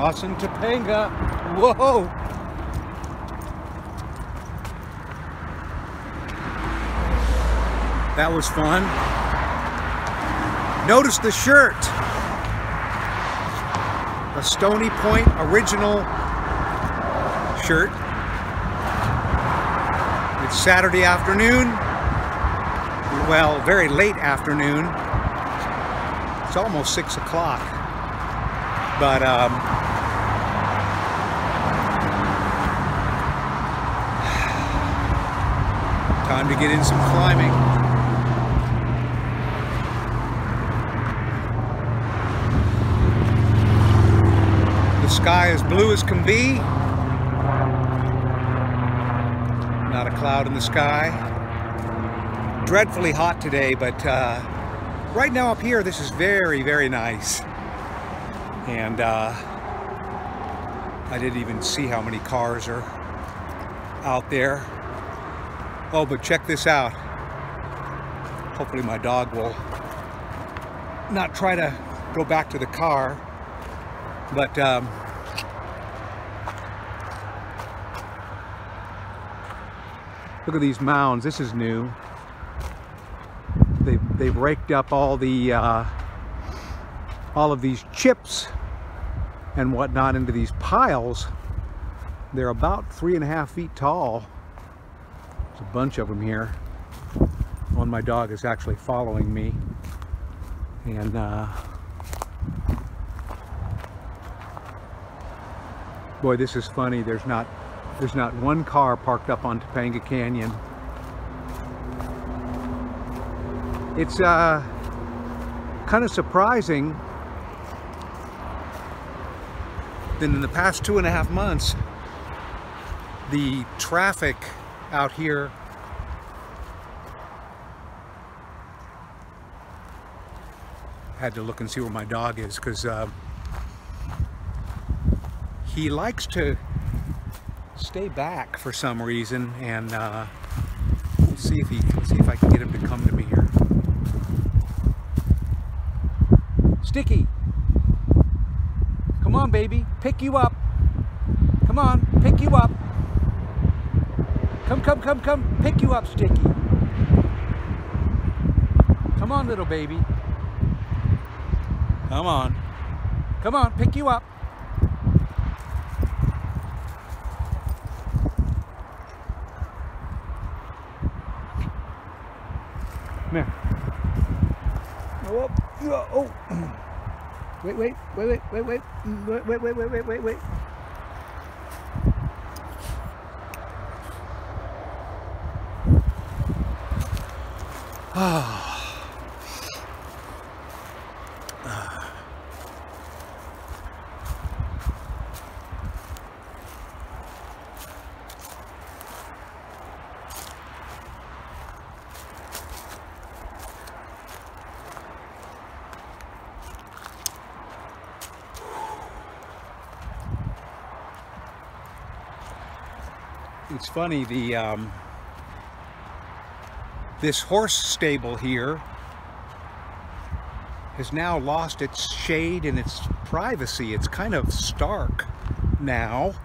Crossing Topanga. Whoa! That was fun. Notice the shirt. A Stoney Point original shirt. It's Saturday afternoon. Well, very late afternoon. It's almost 6 o'clock. But time to get in some climbing. The sky is blue as can be. Not a cloud in the sky. Dreadfully hot today, but right now up here this is very, very nice. And I didn't even see how many cars are out there. Oh, but check this out. Hopefully my dog will not try to go back to the car. But look at these mounds. This is new. They've raked up all of these chips and whatnot into these piles. They're about 3.5 feet tall. There's a bunch of them here. One, my dog is actually following me, and boy, this is funny. There's not one car parked up on Topanga Canyon. It's kind of surprising that in the past 2.5 months, the traffic out here had to look and see where my dog is, because he likes to stay back for some reason, and let's see if I can get him to come to me here. Sticky, come on, baby, pick you up. Come on, pick you up. Come, pick you up, Sticky. Come on, little baby. Come on, pick you up. Come here. Oh. Wait. It's funny, this horse stable here has now lost its shade and its privacy. It's kind of stark now.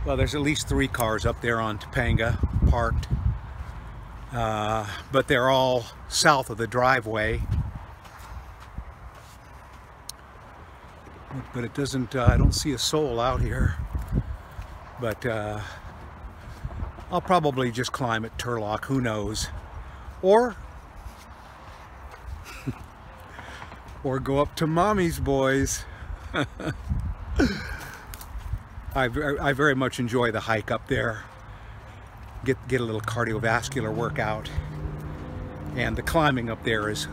Well, there's at least 3 cars up there on Topanga parked. But they're all south of the driveway. But it doesn't, I don't see a soul out here. But I'll probably just climb at Turlock, who knows. Or go up to Mommy's Boys. I very much enjoy the hike up there. Get a little cardiovascular workout, and the climbing up there is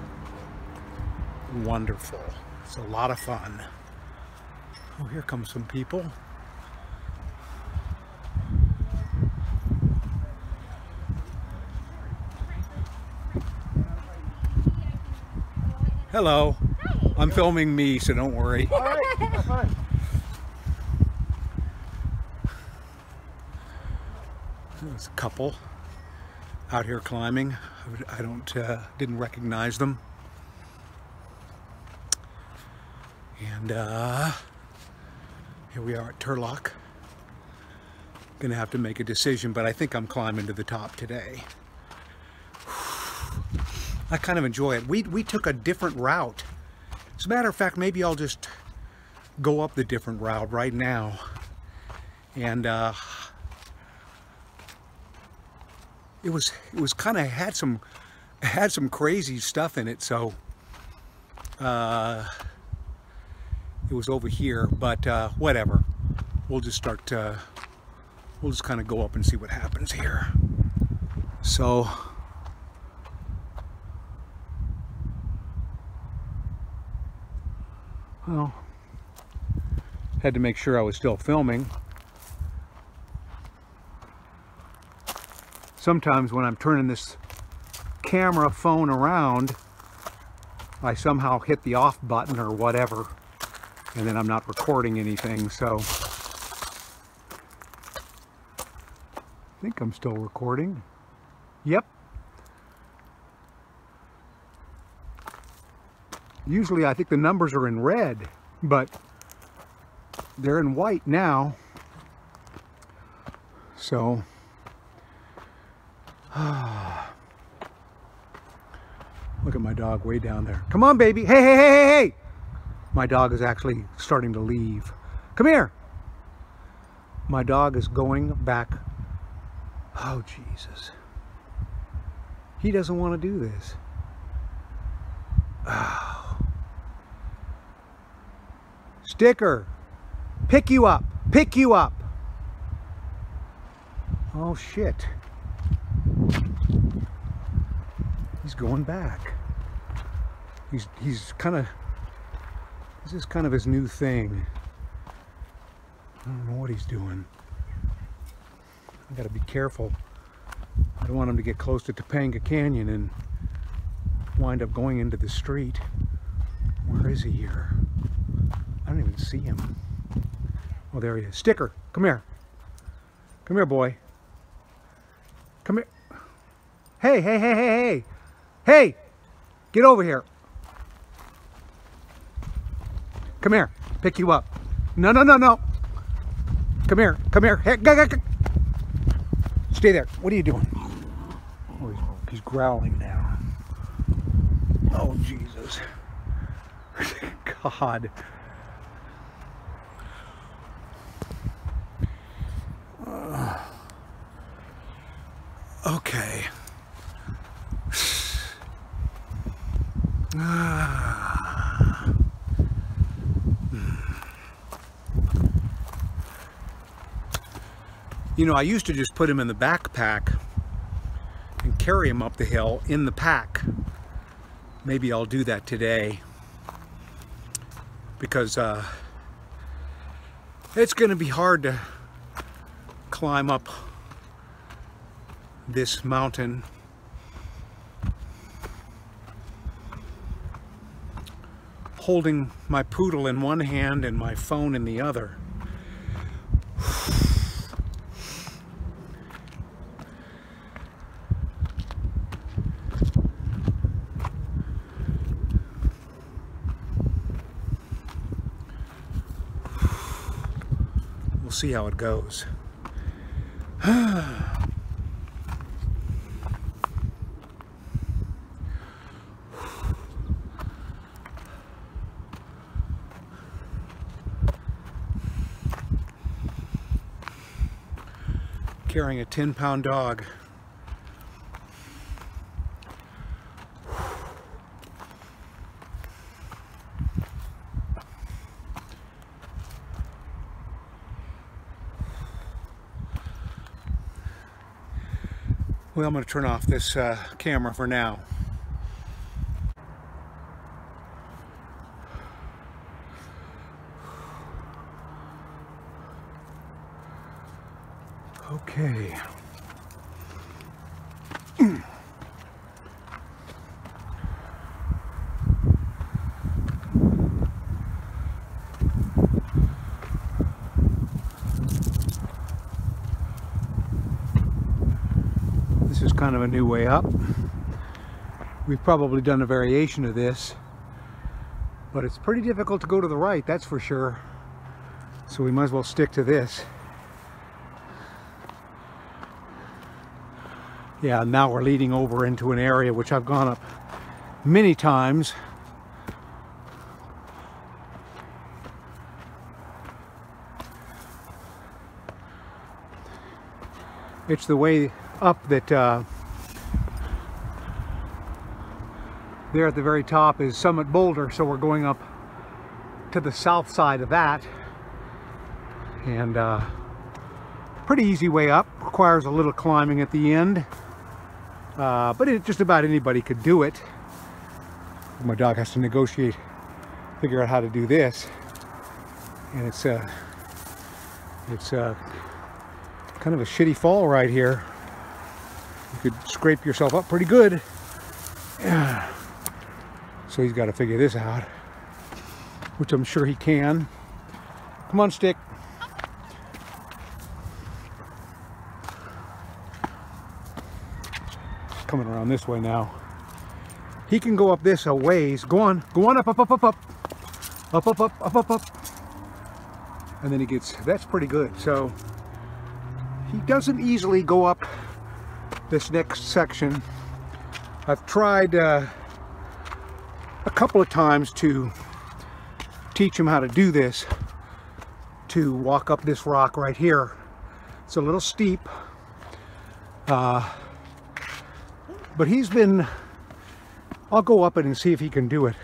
wonderful. It's a lot of fun. Oh, here come some people. Hello. Hi. I'm filming me, so don't worry. All right, have fun. There's a couple. out here climbing. I didn't recognize them. And here we are at Turlock. Gonna have to make a decision, but I think I'm climbing to the top today. I kind of enjoy it. We took a different route. As a matter of fact, maybe I'll just go up the different route right now. And it was kind of had some crazy stuff in it, so it was over here, but whatever. We'll just kind of go up and see what happens here. So well, had to make sure I was still filming. Sometimes when I'm turning this camera phone around, I somehow hit the off button or whatever, and then I'm not recording anything, so I think I'm still recording. Yep. Usually I think the numbers are in red, but they're in white now. So look at my dog way down there. Come on, baby. Hey, hey, hey, hey, hey. My dog is actually starting to leave. Come here. My dog is going back. Oh, Jesus. He doesn't want to do this. Oh. Sticker. Pick you up. Pick you up. Oh, shit. He's going back. He's kind of, this is kind of his new thing. I don't know what he's doing. I gotta be careful. I don't want him to get close to Topanga Canyon and wind up going into the street. Where is he here? I don't even see him. Oh, there he is. Sticker, come here. Come here, boy. Come here. Hey, hey, hey, hey, hey. Hey, get over here. Come here, pick you up. No, no, no, no. Come here, come here. Hey, go, go, go. Stay there. What are you doing? Oh, he's growling now. Oh, Jesus. God. Okay. You know, I used to just put him in the backpack and carry him up the hill in the pack. Maybe I'll do that today, because it's going to be hard to climb up this mountain holding my poodle in one hand and my phone in the other. We'll see how it goes. Carrying a 10-pound dog. Well, I'm going to turn off this camera for now. Okay. This This is kind of a new way up. We've probably done a variation of this, but it's pretty difficult to go to the right, that's for sure. So we might as well stick to this. Yeah, now we're leading over into an area which I've gone up many times. It's the way up that there at the very top is Summit Boulder, so we're going up to the south side of that. And pretty easy way up, requires a little climbing at the end. But just about anybody could do it. My dog has to negotiate, figure out how to do this, and it's kind of a shitty fall right here. You could scrape yourself up pretty good. So he's got to figure this out, which I'm sure he can. Come on, Stick. Coming around this way now. He can go up this a ways. Go on up, up, up, up, up, up, up, up, up, up, up, and then he gets. That's pretty good. So he doesn't easily go up this next section. I've tried a couple of times to teach him how to do this. To walk up this rock right here. It's a little steep. But he's been, I'll go up it and see if he can do it.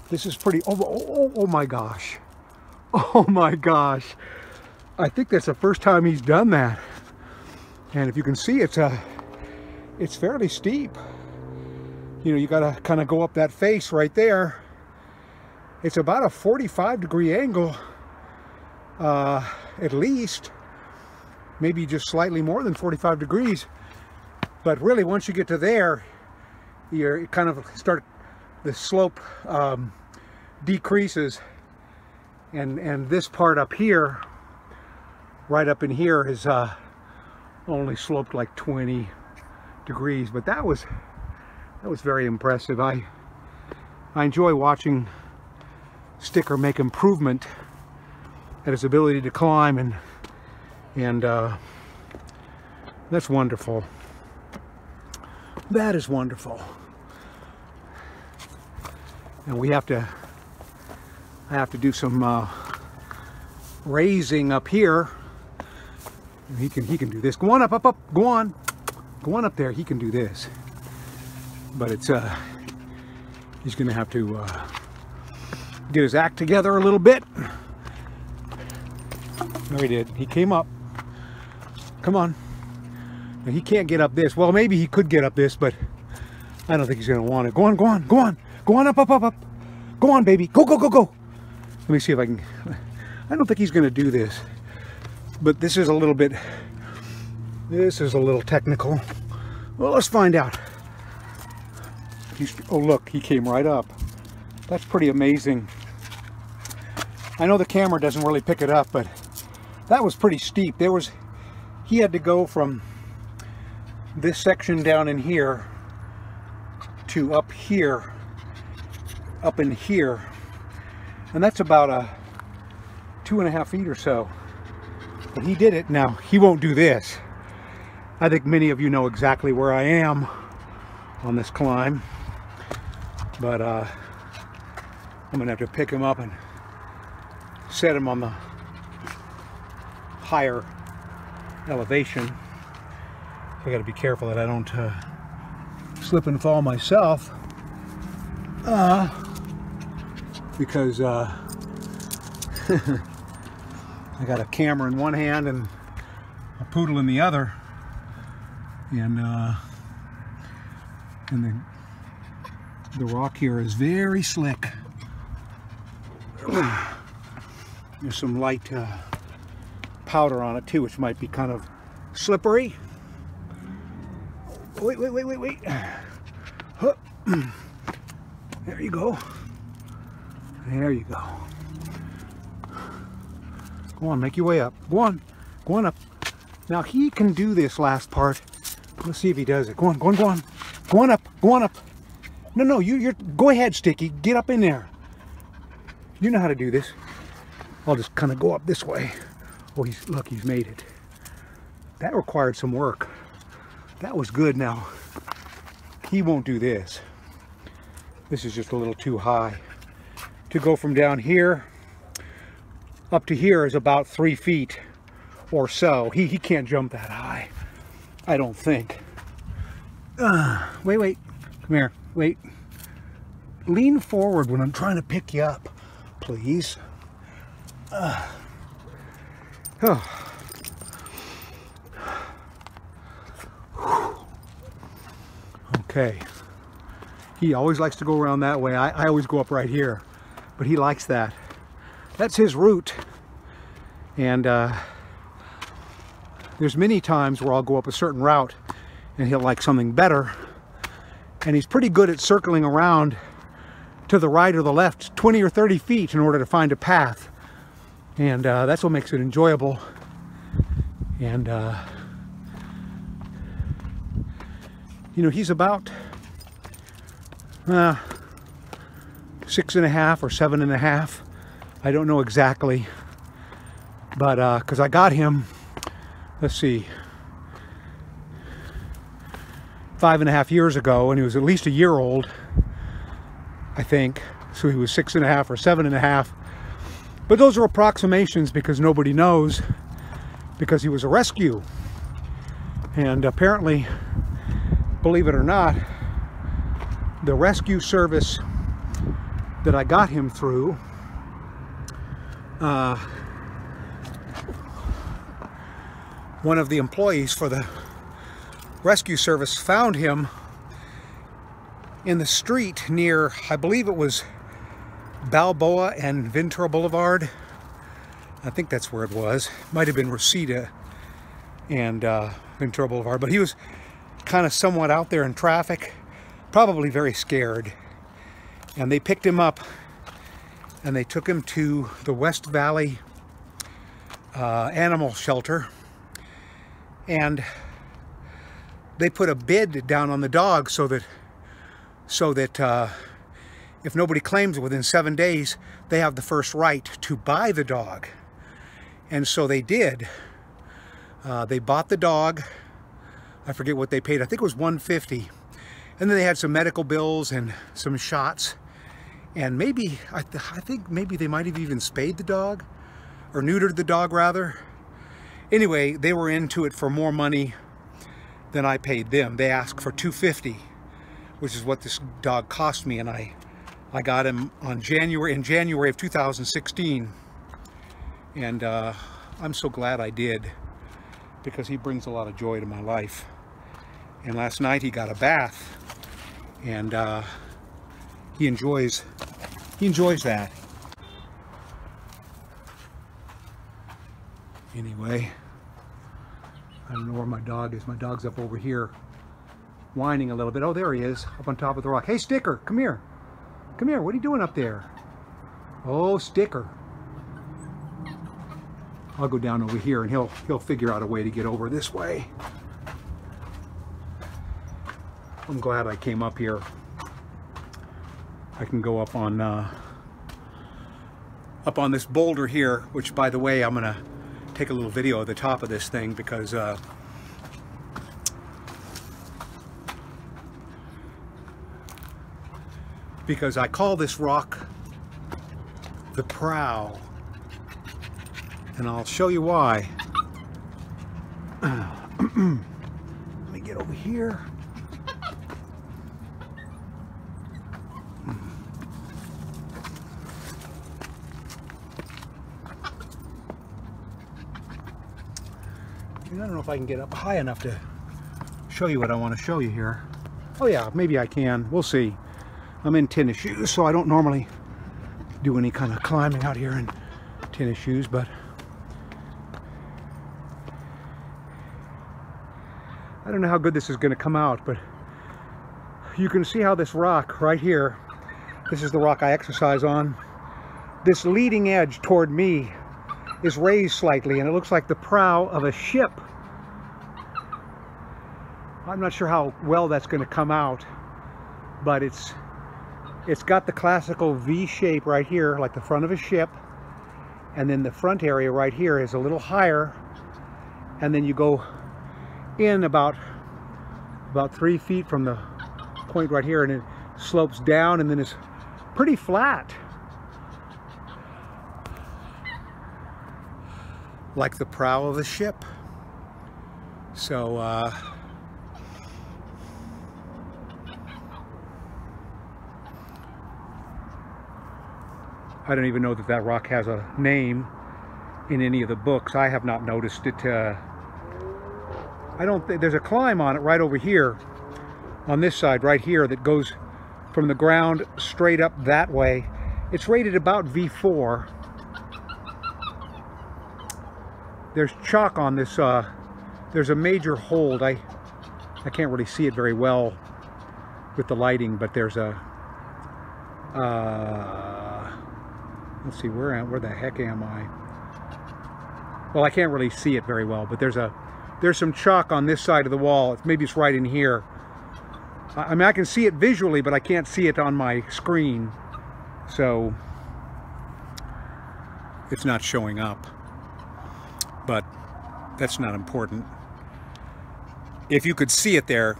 This is pretty, oh my gosh. Oh my gosh. I think that's the first time he's done that. And if you can see, it's fairly steep. You know, you gotta kind of go up that face right there. It's about a 45-degree angle, at least. Maybe just slightly more than 45 degrees. But really, once you get to there, you kind of start, the slope decreases, and this part up here, right up in here, is only sloped like 20 degrees. But that was very impressive. I enjoy watching Sticker make improvement at his ability to climb, and that's wonderful. That is wonderful. And I have to do some raising up here. He can do this. Go on up, up, up. Go on up there. He can do this. But it's he's gonna have to get his act together a little bit. There he did. He came up. Come on. And he can't get up this. Well, maybe he could get up this, but I don't think he's going to want it. Go on, go on, go on. Go on up, up, up, up. Go on, baby. Go, go, go, go. Let me see if I can. I don't think he's going to do this. But this is a little bit. This is a little technical. Well, let's find out. Oh, look, he came right up. That's pretty amazing. I know the camera doesn't really pick it up, but that was pretty steep. He had to go from this section down in here to up here, up in here, and that's about a 2.5 feet or so. But he did it. Now he won't do this. I think many of you know exactly where I am on this climb, but I'm gonna have to pick him up and set him on the higher elevation. I got to be careful that I don't slip and fall myself, because I got a camera in one hand and a poodle in the other, and the rock here is very slick. There's some light powder on it too, which might be kind of slippery. Wait. Huh. There you go. There you go. Go on, make your way up. Go on up. Now he can do this last part Let's see if he does it. Go on, go on, go on. Go on up, go on up. No, no, you're, go ahead, Sticky. Get up in there. You know how to do this. I'll just kind of go up this way. Oh, look, he's made it. That required some work. That was good now. He won't do this. This is just a little too high. To go from down here up to here is about 3 feet or so. He can't jump that high, I don't think. Wait. Come here. Wait. Lean forward when I'm trying to pick you up, please. Okay. He always likes to go around that way. I always go up right here, but he likes that. That's his route. And there's many times where I'll go up a certain route and he'll like something better. And he's pretty good at circling around to the right or the left 20 or 30 feet in order to find a path. And that's what makes it enjoyable. And you know, he's about 6.5 or 7.5. I don't know exactly, but because I got him, let's see, 5.5 years ago, and he was at least a year old, I think. So he was 6.5 or 7.5. But those are approximations because nobody knows, because he was a rescue. And apparently, believe it or not, the rescue service that I got him through, one of the employees for the rescue service found him in the street near, I believe it was Balboa and Ventura Boulevard. I think that's where it was. Might have been Reseda and Ventura Boulevard, but he was kind of somewhat out there in traffic, probably very scared. And they picked him up and they took him to the West Valley animal shelter, and they put a bid down on the dog so that if nobody claims within 7 days, they have the first right to buy the dog. And so they did. They bought the dog. I forget what they paid. I think it was $150. And then they had some medical bills and some shots. And maybe, I think maybe they might have even spayed the dog, or neutered the dog rather. Anyway, they were into it for more money than I paid them. They asked for $250, which is what this dog cost me, and I got him in January of 2016. And I'm so glad I did, because he brings a lot of joy to my life. And last night he got a bath, and he enjoys that. Anyway, I don't know where my dog is. My dog's up over here whining a little bit. Oh, there he is, up on top of the rock. Hey, Sticker, come here. Come here, what are you doing up there? Oh, Sticker. I'll go down over here and he'll figure out a way to get over this way. I'm glad I came up here. I can go up on this boulder here, which, by the way, I'm gonna take a little video of the top of this thing, because I call this rock the Prow, and I'll show you why. Let me get over here. I don't know if I can get up high enough to show you what I want to show you here. Oh yeah, maybe I can. We'll see. I'm in tennis shoes, so I don't normally do any kind of climbing out here in tennis shoes, but I don't know how good this is going to come out, but you can see how this rock right here, this is the rock I exercise on, this leading edge toward me is raised slightly, and it looks like the prow of a ship I'm not sure how well that's going to come out, but it's got the classical V shape right here, like the front of a ship, and then the front area right here is a little higher, and then you go in about 3 feet from the point right here, and it slopes down, and then it's pretty flat, like the prow of a ship. So I don't even know that that rock has a name in any of the books. I have not noticed it. I don't think there's a climb on it right over here on this side right here that goes from the ground straight up that way. It's rated about V4. There's chalk on this. There's a major hold. I can't really see it very well with the lighting, but there's a let's see, where the heck am I? Well, I can't really see it very well, but there's some chalk on this side of the wall. Maybe it's right in here. I mean, I can see it visually, but I can't see it on my screen, so it's not showing up. But that's not important. If you could see it there,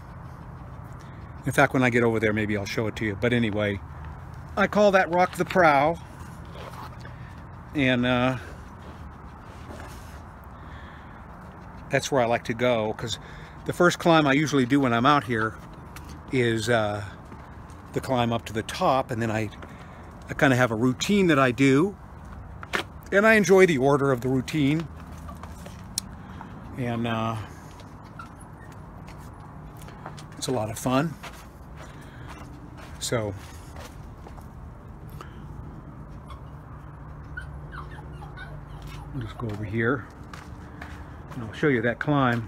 in fact, when I get over there, maybe I'll show it to you. But anyway, I call that rock the prow. And that's where I like to go, because the first climb I usually do when I'm out here is the climb up to the top, and then I kind of have a routine that I do, and I enjoy the order of the routine, and it's a lot of fun. So I'll just go over here and I'll show you that climb,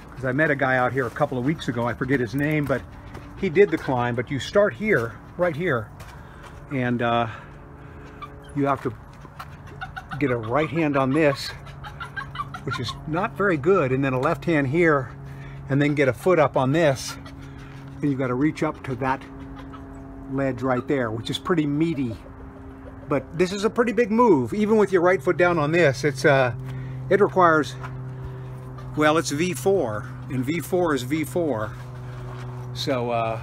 because I met a guy out here a couple of weeks ago. I forget his name, but he did the climb. But you start here, right here, and you have to get a right hand on this, which is not very good, and then a left hand here, and then get a foot up on this, and you've got to reach up to that ledge right there, which is pretty meaty. But this is a pretty big move. Even with your right foot down on this, it requires, well, it's V4, and V4 is V4. So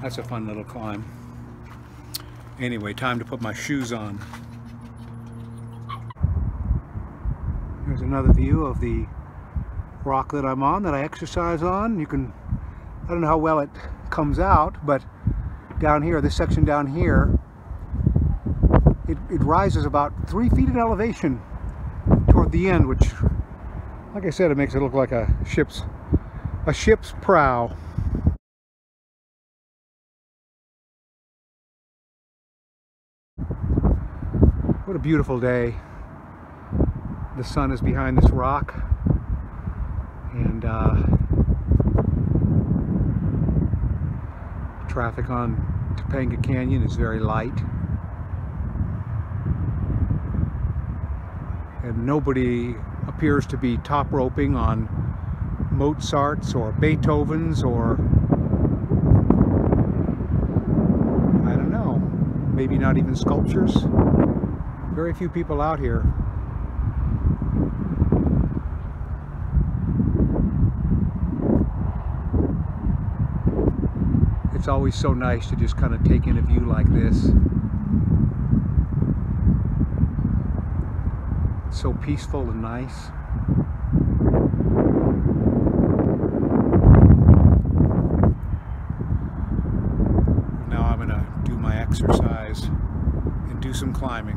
that's a fun little climb. Anyway, time to put my shoes on. Here's another view of the rock that I'm on, that I exercise on. You can, I don't know how well it comes out, but down here, this section down here, it rises about 3 feet in elevation toward the end, which, like I said, it makes it look like a ship's prow. What a beautiful day. The sun is behind this rock, and traffic on Topanga Canyon is very light, and nobody appears to be top roping on Mozart's or Beethoven's, or I don't know, maybe not even sculptures. Very few people out here. It's always so nice to just kind of take in a view like this. It's so peaceful and nice. Now I'm gonna do my exercise and do some climbing.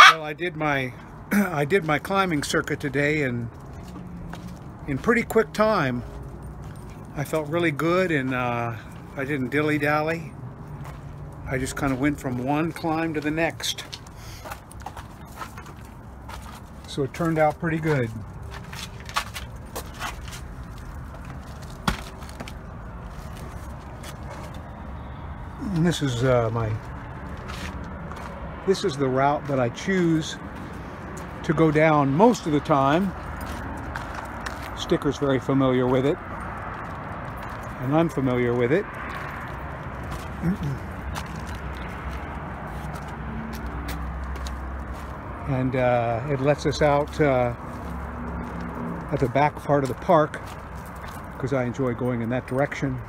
Well, I did my climbing circuit today, and in pretty quick time. I felt really good, and I didn't dilly-dally. I just kind of went from one climb to the next. So it turned out pretty good. And this is my This is the route that I choose to go down most of the time. Sticker's very familiar with it, and I'm familiar with it. And it lets us out at the back part of the park, because I enjoy going in that direction.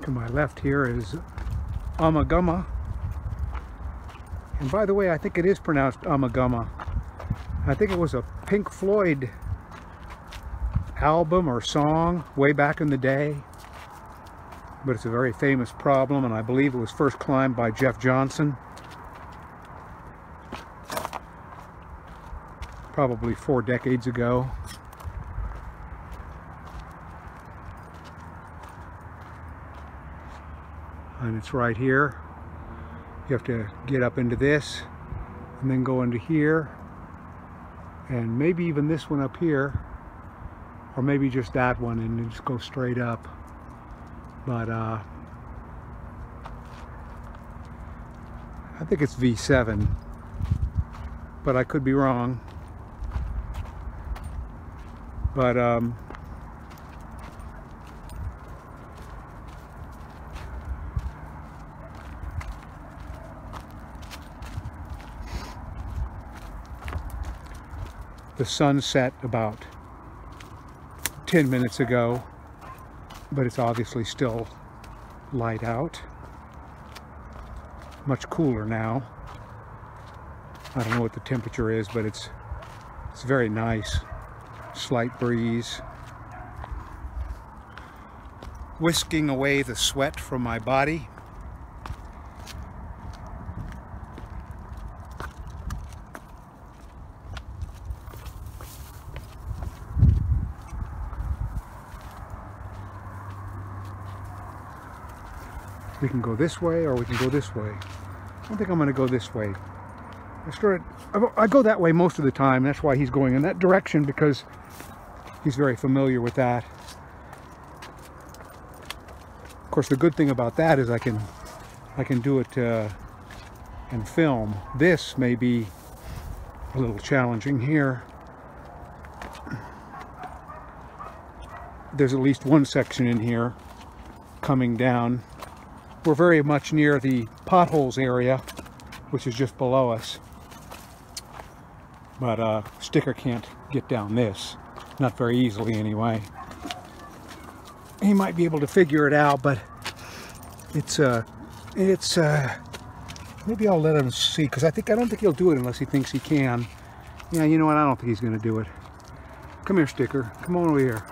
To my left here is Amagama. And by the way, I think it is pronounced Amagama. I think it was a Pink Floyd album or song way back in the day. But it's a very famous problem, and I believe it was first climbed by Jeff Johnson. Probably 4 decades ago. And it's right here. You have to get up into this and then go into here, and maybe even this one up here, or maybe just that one, and then just go straight up. But I think it's V7, but I could be wrong. But the sun set about 10 minutes ago, but it's obviously still light out. Much cooler now. I don't know what the temperature is, but it's very nice. Slight breeze. Whisking away the sweat from my body. We can go this way, or we can go this way. I don't think I'm going to go this way. I go that way most of the time. That's why he's going in that direction, because he's very familiar with that. Of course, the good thing about that is I can do it and film. This may be a little challenging here. There's at least one section in here coming down. We're very much near the Potholes area, which is just below us. But Sticker can't get down this. Not very easily anyway. He might be able to figure it out, but it's maybe I'll let him see, because I don't think he'll do it unless he thinks he can. Yeah, you know what? I don't think he's going to do it. Come here, Sticker. Come on over here.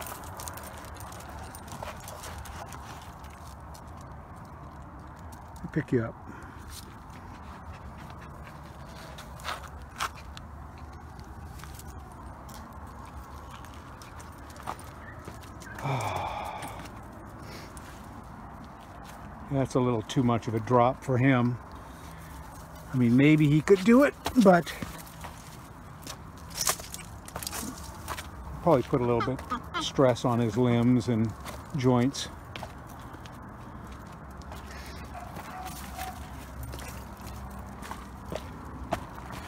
I'll pick you up. That's a little too much of a drop for him. I mean, maybe he could do it, but probably put a little bit stress on his limbs and joints.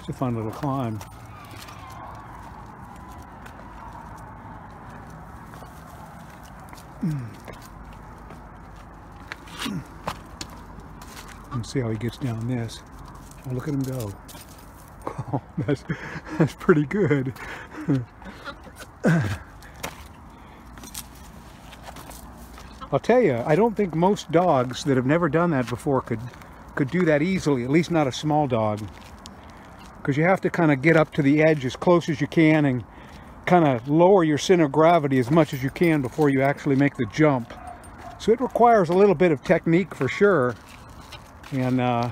It's a fun little climb. Let's see how he gets down this. Oh, look at him go. Oh, that's pretty good. I'll tell you, I don't think most dogs that have never done that before could do that easily, at least not a small dog. Because you have to kind of get up to the edge as close as you can and kind of lower your center of gravity as much as you can before you actually make the jump. So it requires a little bit of technique for sure. And I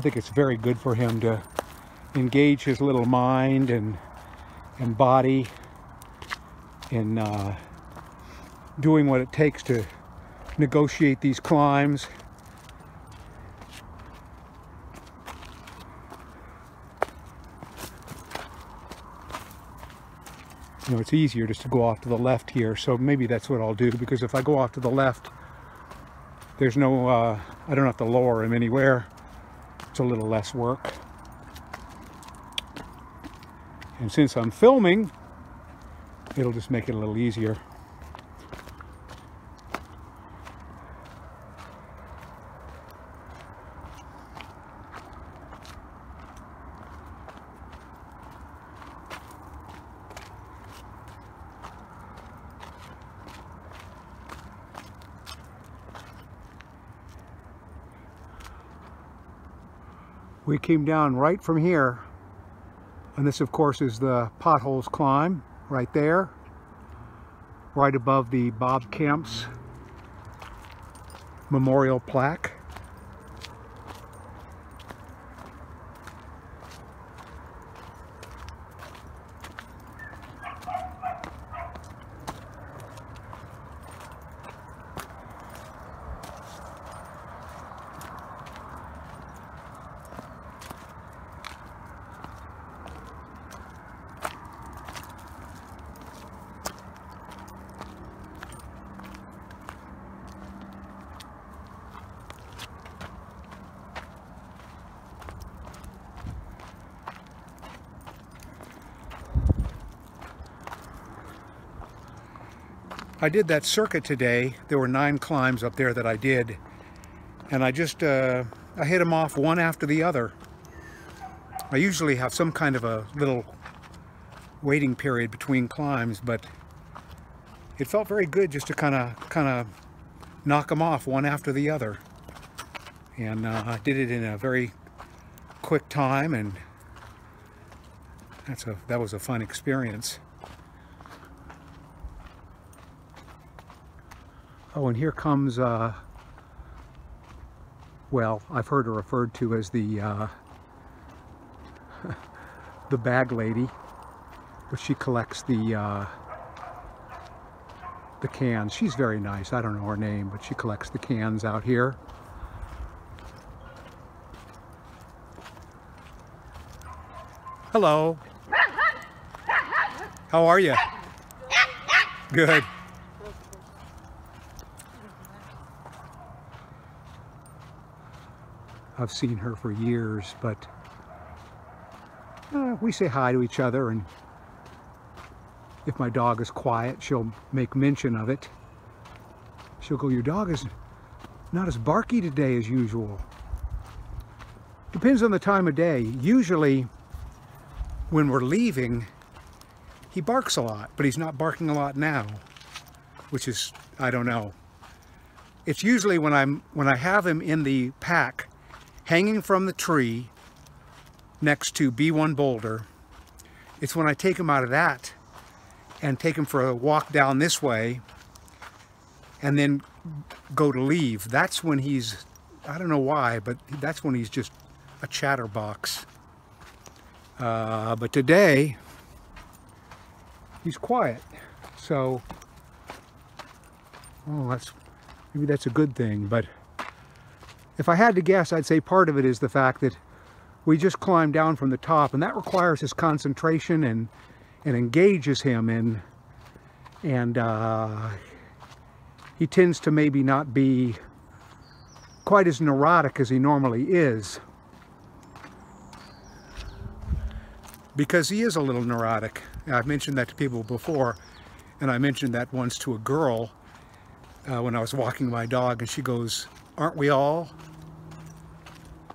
think it's very good for him to engage his little mind and body in doing what it takes to negotiate these climbs. You know, it's easier just to go off to the left here, so maybe that's what I'll do, because if I go off to the left, there's no, I don't have to lower him anywhere. It's a little less work. And since I'm filming, it'll just make it a little easier. We came down right from here, and this of course is the Potholes Climb right there, right above the Bob Kemp's memorial plaque. I did that circuit today. There were 9 climbs up there that I did, and I just I hit them off one after the other. I usually have some kind of a little waiting period between climbs, but it felt very good just to kind of knock them off one after the other. And I did it in a very quick time, and that was a fun experience. Oh, and here comes, well, I've heard her referred to as the the bag lady, but she collects the cans. She's very nice. I don't know her name, but she collects the cans out here. Hello. How are you? Good. I've seen her for years, but we say hi to each other, and if my dog is quiet, she'll make mention of it. She'll go, "Your dog is not as barky today as usual." Depends on the time of day. Usually when we're leaving, he barks a lot, but he's not barking a lot now, which is, I don't know. It's usually when I have him in the pack hanging from the tree next to B1 Boulder. It's when I take him out of that and take him for a walk down this way and then go to leave. That's when he's, I don't know why, but that's when he's just a chatterbox. But today he's quiet, so maybe that's a good thing. But if I had to guess, I'd say part of it is the fact that we just climbed down from the top, and that requires his concentration and engages him, and he tends to maybe not be quite as neurotic as he normally is. Because he is a little neurotic. I've mentioned that to people before, and I mentioned that once to a girl when I was walking my dog, and she goes, "Aren't we all?"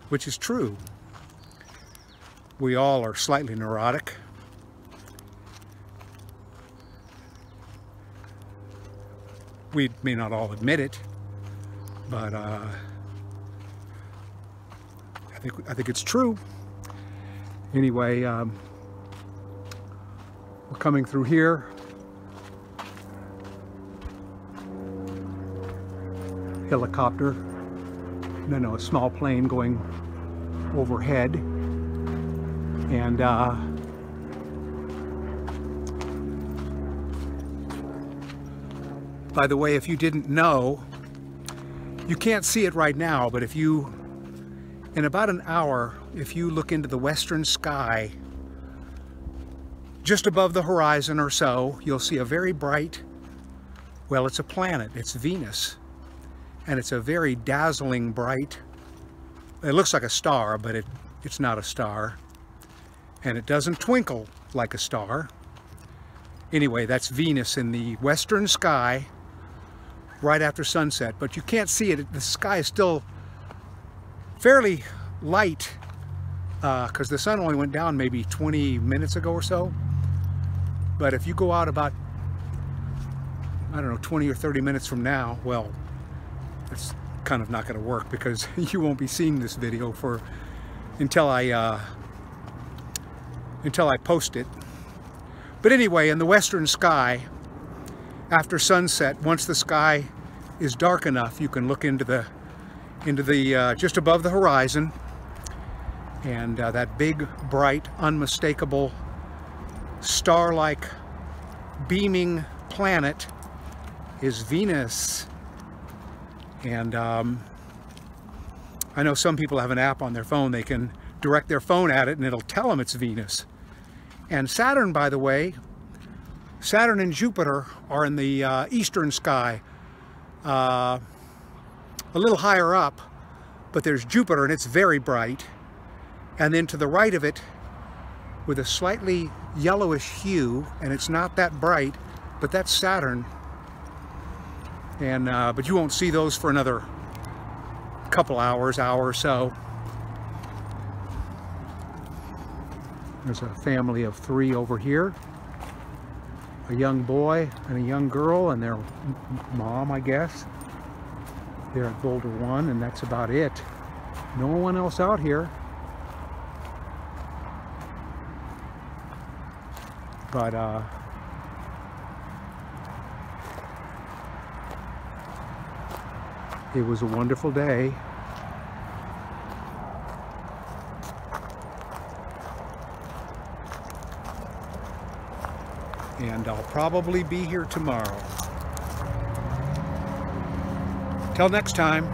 Which is true. We all are slightly neurotic. We may not all admit it, but I think it's true. Anyway, we're coming through here. Helicopter. No, a small plane going overhead. And by the way, if you didn't know, you can't see it right now, but if you, in about an hour, if you look into the western sky, just above the horizon or so, you'll see a very bright, well, it's a planet, it's Venus. And it's a very dazzling bright, it looks like a star, but it's not a star. And it doesn't twinkle like a star. Anyway, that's Venus in the western sky right after sunset, but you can't see it. The sky is still fairly light because the sun only went down maybe 20 minutes ago or so. But if you go out about, I don't know, 20 or 30 minutes from now, well, it's kind of not going to work because you won't be seeing this video until I post it. But anyway, in the western sky, after sunset, once the sky is dark enough, you can look into the just above the horizon, and that big, bright, unmistakable, star-like, beaming planet is Venus. And I know some people have an app on their phone. They can direct their phone at it and it'll tell them it's Venus. And Saturn, by the way, Saturn and Jupiter are in the eastern sky, a little higher up, but there's Jupiter and it's very bright. And then to the right of it, with a slightly yellowish hue, and it's not that bright, but that's Saturn. And but you won't see those for another couple hours, hour or so. There's a family of 3 over here. A young boy and a young girl and their mom, I guess. They're at Boulder 1, and that's about it. No one else out here. But it was a wonderful day. And I'll probably be here tomorrow. Till next time.